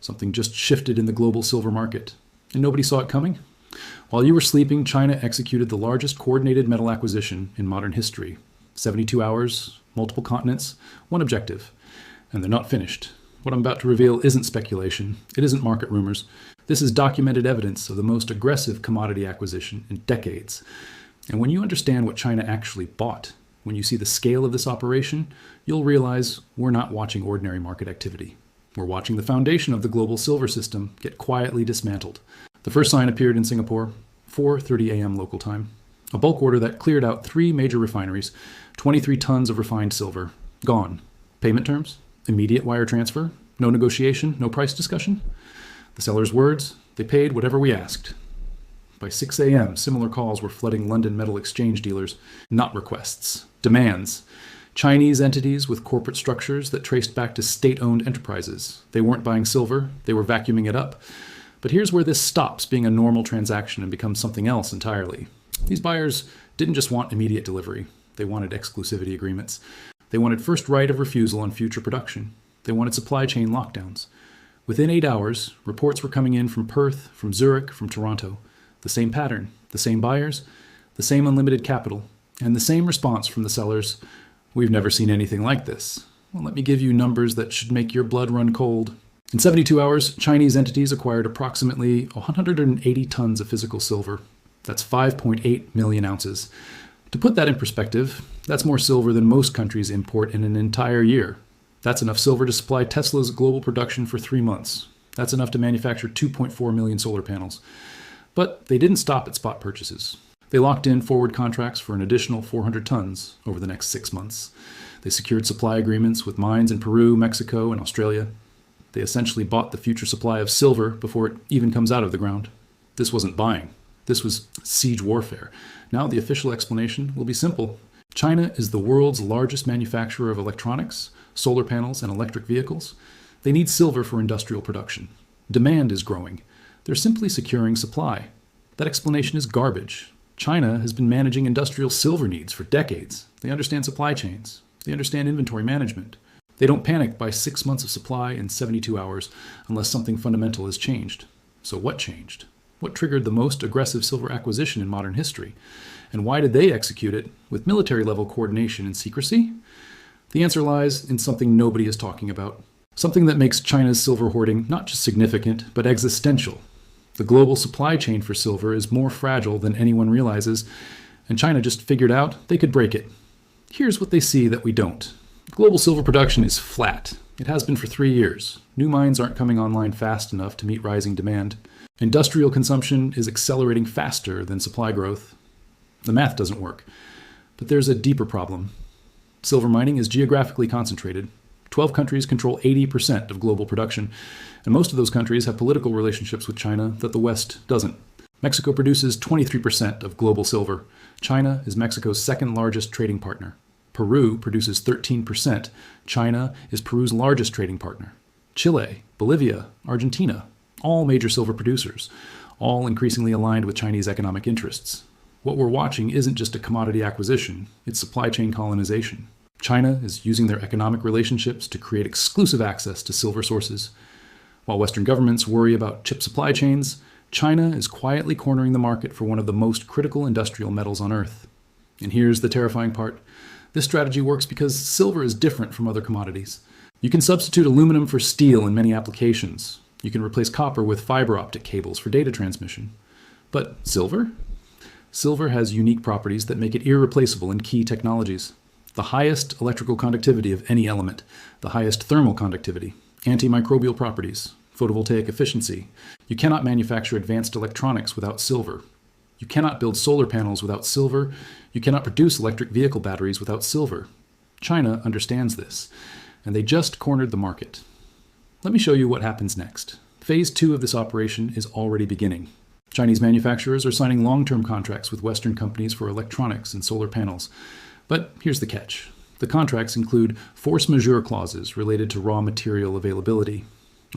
Something just shifted in the global silver market, and nobody saw it coming. While you were sleeping, China executed the largest coordinated metal acquisition in modern history. 72 hours, multiple continents, one objective. And they're not finished. What I'm about to reveal isn't speculation. It isn't market rumors. This is documented evidence of the most aggressive commodity acquisition in decades. And when you understand what China actually bought, when you see the scale of this operation, you'll realize we're not watching ordinary market activity. We're watching the foundation of the global silver system get quietly dismantled. The first sign appeared in Singapore, 4:30 a.m. local time. A bulk order that cleared out 3 major refineries, 23 tons of refined silver, gone. Payment terms? Immediate wire transfer? No negotiation? No price discussion? The seller's words? They paid whatever we asked. By 6 a.m., similar calls were flooding London metal exchange dealers. Not requests. Demands. Chinese entities with corporate structures that traced back to state-owned enterprises. They weren't buying silver. They were vacuuming it up. But here's where this stops being a normal transaction and becomes something else entirely. These buyers didn't just want immediate delivery. They wanted exclusivity agreements. They wanted first right of refusal on future production. They wanted supply chain lockdowns. Within 8 hours, reports were coming in from Perth, from Zurich, from Toronto. The same pattern, the same buyers, the same unlimited capital, and the same response from the sellers. We've never seen anything like this. Well, let me give you numbers that should make your blood run cold. In 72 hours, Chinese entities acquired approximately 180 tons of physical silver. That's 5.8 million ounces. To put that in perspective, that's more silver than most countries import in an entire year. That's enough silver to supply Tesla's global production for 3 months. That's enough to manufacture 2.4 million solar panels. But they didn't stop at spot purchases. They locked in forward contracts for an additional 400 tons over the next 6 months. They secured supply agreements with mines in Peru, Mexico, and Australia. They essentially bought the future supply of silver before it even comes out of the ground. This wasn't buying. This was siege warfare. Now the official explanation will be simple. China is the world's largest manufacturer of electronics, solar panels, and electric vehicles. They need silver for industrial production. Demand is growing. They're simply securing supply. That explanation is garbage. China has been managing industrial silver needs for decades. They understand supply chains. They understand inventory management. They don't panic by 6 months of supply in 72 hours unless something fundamental has changed. So what changed? What triggered the most aggressive silver acquisition in modern history? And why did they execute it with military-level coordination and secrecy? The answer lies in something nobody is talking about. Something that makes China's silver hoarding not just significant, but existential. The global supply chain for silver is more fragile than anyone realizes, and China just figured out they could break it. Here's what they see that we don't. Global silver production is flat. It has been for 3 years. New mines aren't coming online fast enough to meet rising demand. Industrial consumption is accelerating faster than supply growth. The math doesn't work. But there's a deeper problem. Silver mining is geographically concentrated. 12 countries control 80% of global production, and most of those countries have political relationships with China that the West doesn't. Mexico produces 23% of global silver. China is Mexico's second largest trading partner. Peru produces 13%. China is Peru's largest trading partner. Chile, Bolivia, Argentina, all major silver producers, all increasingly aligned with Chinese economic interests. What we're watching isn't just a commodity acquisition, it's supply chain colonization. China is using their economic relationships to create exclusive access to silver sources. While Western governments worry about chip supply chains, China is quietly cornering the market for one of the most critical industrial metals on Earth. And here's the terrifying part. This strategy works because silver is different from other commodities. You can substitute aluminum for steel in many applications. You can replace copper with fiber optic cables for data transmission. But silver? Silver has unique properties that make it irreplaceable in key technologies. The highest electrical conductivity of any element, the highest thermal conductivity, antimicrobial properties, photovoltaic efficiency. You cannot manufacture advanced electronics without silver. You cannot build solar panels without silver. You cannot produce electric vehicle batteries without silver. China understands this, and they just cornered the market. Let me show you what happens next. Phase 2 of this operation is already beginning. Chinese manufacturers are signing long-term contracts with Western companies for electronics and solar panels. But here's the catch. The contracts include force majeure clauses related to raw material availability.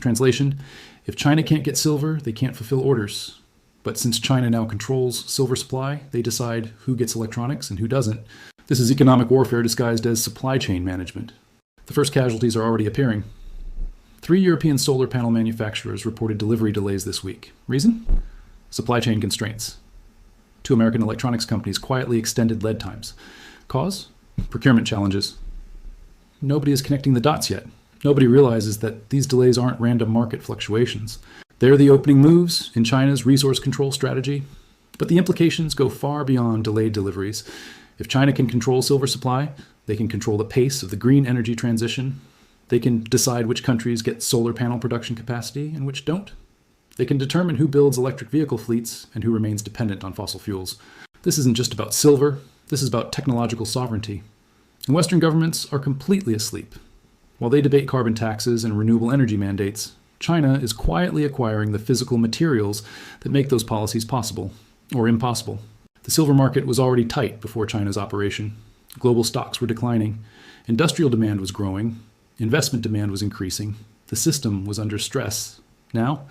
Translation, if China can't get silver, they can't fulfill orders. But since China now controls silver supply, they decide who gets electronics and who doesn't. This is economic warfare disguised as supply chain management. The first casualties are already appearing. 3 European solar panel manufacturers reported delivery delays this week. Reason? Supply chain constraints. 2 American electronics companies quietly extended lead times. Cause? Procurement challenges. Nobody is connecting the dots yet. Nobody realizes that these delays aren't random market fluctuations. They're the opening moves in China's resource control strategy. But the implications go far beyond delayed deliveries. If China can control silver supply, they can control the pace of the green energy transition. They can decide which countries get solar panel production capacity and which don't. They can determine who builds electric vehicle fleets and who remains dependent on fossil fuels. This isn't just about silver. This is about technological sovereignty. And Western governments are completely asleep. While they debate carbon taxes and renewable energy mandates, China is quietly acquiring the physical materials that make those policies possible, or impossible. The silver market was already tight before China's operation. Global stocks were declining. Industrial demand was growing. Investment demand was increasing. The system was under stress. Now,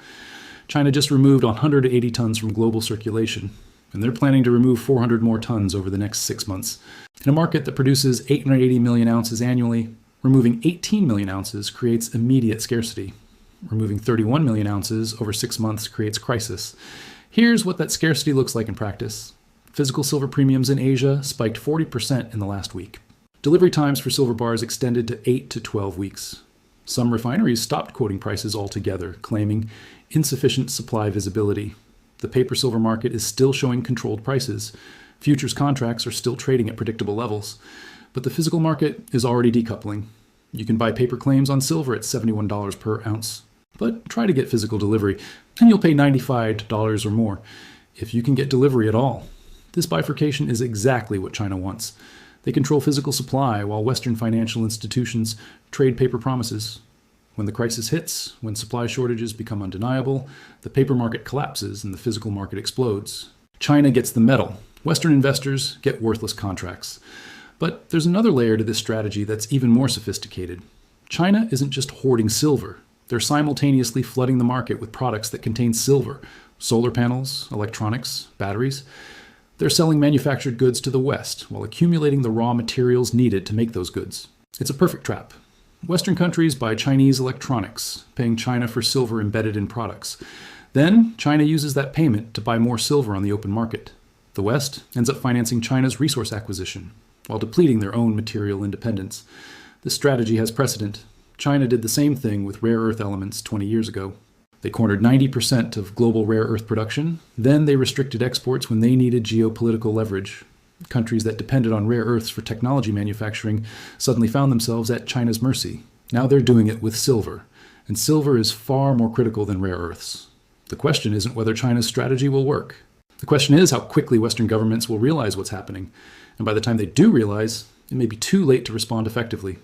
China just removed 180 tons from global circulation, and they're planning to remove 400 more tons over the next 6 months. In a market that produces 880 million ounces annually, removing 18 million ounces creates immediate scarcity. Removing 31 million ounces over 6 months creates crisis. Here's what that scarcity looks like in practice. Physical silver premiums in Asia spiked 40% in the last week. Delivery times for silver bars extended to 8 to 12 weeks. Some refineries stopped quoting prices altogether, claiming insufficient supply visibility. The paper silver market is still showing controlled prices. Futures contracts are still trading at predictable levels. But the physical market is already decoupling. You can buy paper claims on silver at $71 per ounce. But try to get physical delivery, and you'll pay $95 or more, if you can get delivery at all. This bifurcation is exactly what China wants. They control physical supply while Western financial institutions trade paper promises. When the crisis hits, when supply shortages become undeniable, the paper market collapses and the physical market explodes. China gets the metal. Western investors get worthless contracts. But there's another layer to this strategy that's even more sophisticated. China isn't just hoarding silver. They're simultaneously flooding the market with products that contain silver, solar panels, electronics, batteries. They're selling manufactured goods to the West while accumulating the raw materials needed to make those goods. It's a perfect trap. Western countries buy Chinese electronics, paying China for silver embedded in products. Then China uses that payment to buy more silver on the open market. The West ends up financing China's resource acquisition while depleting their own material independence. This strategy has precedent. China did the same thing with rare earth elements 20 years ago. They cornered 90% of global rare earth production. Then they restricted exports when they needed geopolitical leverage. Countries that depended on rare earths for technology manufacturing suddenly found themselves at China's mercy. Now they're doing it with silver. And silver is far more critical than rare earths. The question isn't whether China's strategy will work. The question is how quickly Western governments will realize what's happening. And by the time they do realize, it may be too late to respond effectively.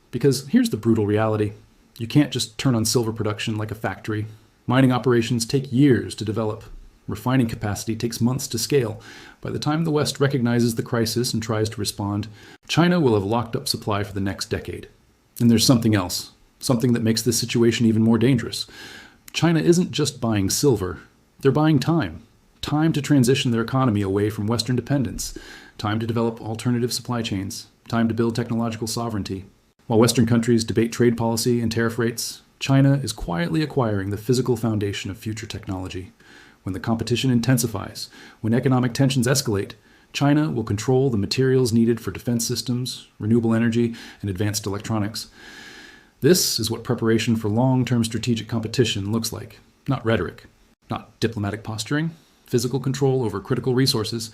Because here's the brutal reality. You can't just turn on silver production like a factory. Mining operations take years to develop. Refining capacity takes months to scale. By the time the West recognizes the crisis and tries to respond, China will have locked up supply for the next decade. And there's something else, something that makes this situation even more dangerous. China isn't just buying silver. They're buying time. Time to transition their economy away from Western dependence. Time to develop alternative supply chains. Time to build technological sovereignty. While Western countries debate trade policy and tariff rates, China is quietly acquiring the physical foundation of future technology. When the competition intensifies, when economic tensions escalate, China will control the materials needed for defense systems, renewable energy, and advanced electronics. This is what preparation for long-term strategic competition looks like. Not rhetoric, not diplomatic posturing, physical control over critical resources.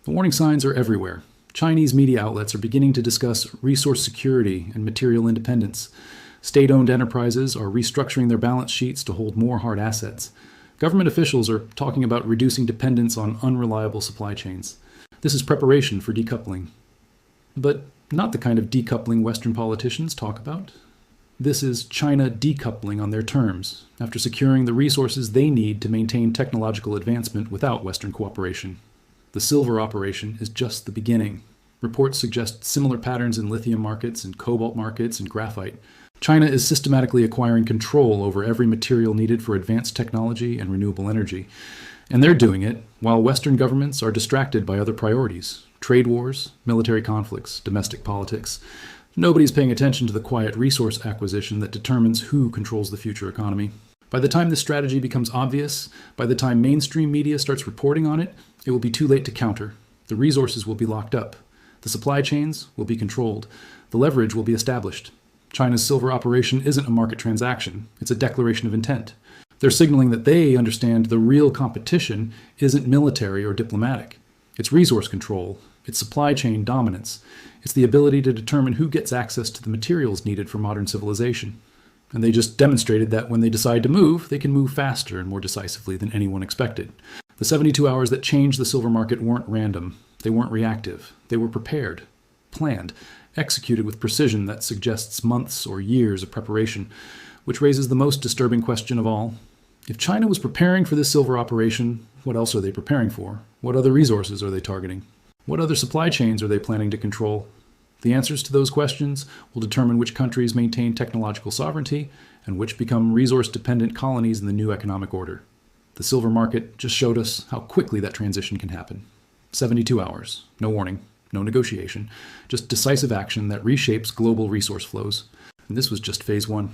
The warning signs are everywhere. Chinese media outlets are beginning to discuss resource security and material independence. State-owned enterprises are restructuring their balance sheets to hold more hard assets. Government officials are talking about reducing dependence on unreliable supply chains. This is preparation for decoupling. But not the kind of decoupling Western politicians talk about. This is China decoupling on their terms, after securing the resources they need to maintain technological advancement without Western cooperation. The silver operation is just the beginning. Reports suggest similar patterns in lithium markets and cobalt markets and graphite. China is systematically acquiring control over every material needed for advanced technology and renewable energy. And they're doing it while Western governments are distracted by other priorities: trade wars, military conflicts, domestic politics. Nobody's paying attention to the quiet resource acquisition that determines who controls the future economy. By the time this strategy becomes obvious, by the time mainstream media starts reporting on it, it will be too late to counter. The resources will be locked up. The supply chains will be controlled. The leverage will be established. China's silver operation isn't a market transaction. It's a declaration of intent. They're signaling that they understand the real competition isn't military or diplomatic. It's resource control. It's supply chain dominance. It's the ability to determine who gets access to the materials needed for modern civilization. And they just demonstrated that when they decide to move, they can move faster and more decisively than anyone expected. The 72 hours that changed the silver market weren't random. They weren't reactive. They were prepared, planned, executed with precision that suggests months or years of preparation, which raises the most disturbing question of all. If China was preparing for this silver operation, what else are they preparing for? What other resources are they targeting? What other supply chains are they planning to control? The answers to those questions will determine which countries maintain technological sovereignty and which become resource-dependent colonies in the new economic order. The silver market just showed us how quickly that transition can happen. 72 hours, no warning, no negotiation, just decisive action that reshapes global resource flows. And this was just phase one.